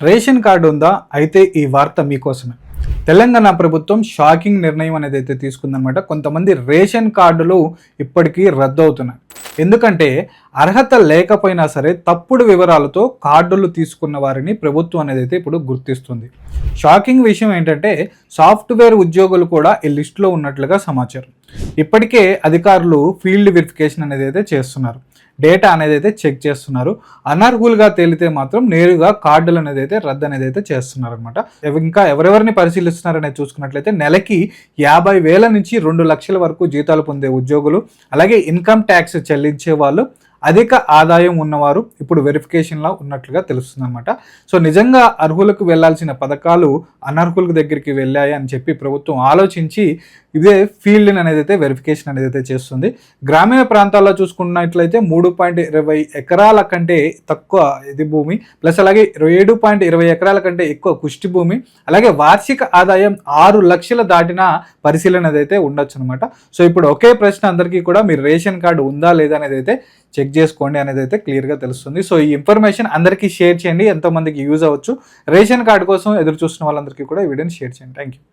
Ration card ఉందా? అయితే ఈ వార్త మీకోసమే. తెలంగాణ ప్రభుత్వం షాకింగ్ నిర్ణయం అనేది అయితే తీసుకుందనమాట. కొంతమంది రేషన్ కార్డులు ఇప్పటికీ రద్దు అవుతున్నాయి. ఎందుకంటే అర్హత లేకపోయినా సరే తప్పుడు వివరాలతో కార్డులు తీసుకున్న వారిని ప్రభుత్వం అనేది అయితే ఇప్పుడు గుర్తిస్తుంది. షాకింగ్ విషయం ఏంటంటే సాఫ్ట్వేర్ ఉద్యోగులు కూడా ఈ లిస్టులో ఉన్నట్లుగా సమాచారం. ఇప్పటికే అధికారులు ఫీల్డ్ వెరిఫికేషన్ అనేది అయితే చేస్తున్నారు. డేటా అనేది అయితే చెక్ చేస్తున్నారు. అనర్హులుగా తేలితే మాత్రం నేరుగా కార్డులు అనేది అయితే రద్దు అనేది అయితే చేస్తున్నారు అనమాట. ఇంకా ఎవరెవరిని పరిశీలిస్తున్నారనేది చూసుకున్నట్లయితే నెలకి 50,000 నుంచి 2 లక్షల వరకు జీతాలు పొందే ఉద్యోగులు, అలాగే ఇన్కమ్ ట్యాక్స్ చెల్లించే వాళ్ళు, అధిక ఆదాయం ఉన్నవారు ఇప్పుడు వెరిఫికేషన్లో ఉన్నట్లుగా తెలుస్తుంది అనమాట. సో నిజంగా అర్హులకు వెళ్లాల్సిన పథకాలు అనర్హుల దగ్గరికి వెళ్ళాయి అని చెప్పి ప్రభుత్వం ఆలోచించి ఇదే ఫీల్డ్ అనేది అయితే వెరిఫికేషన్ అనేది అయితే చేస్తుంది. గ్రామీణ ప్రాంతాల్లో చూసుకున్నట్లయితే 3.20 ఎకరాల కంటే తక్కువ ఇది భూమి, ప్లస్ అలాగే 7.20 ఎకరాల కంటే ఎక్కువ కుష్టి భూమి, అలాగే వార్షిక ఆదాయం 6 లక్షలు దాటిన పరిశీలన అయితే ఉండొచ్చు అనమాట. సో ఇప్పుడు ఒకే ప్రశ్న అందరికీ కూడా, మీరు రేషన్ కార్డు ఉందా లేదా అనేది అయితే చెక్ చేసుకోండి అనేది అయితే క్లియర్గా తెలుస్తుంది. సో ఈ ఇన్ఫర్మేషన్ అందరికీ షేర్ చేయండి, ఎంతోమందికి యూజ్ అవ్వచ్చు. రేషన్ కార్డు కోసం ఎదురు చూస్తున్న వాళ్ళందరికీ కూడా ఈ వీడియోని షేర్ చేయండి. Thank you.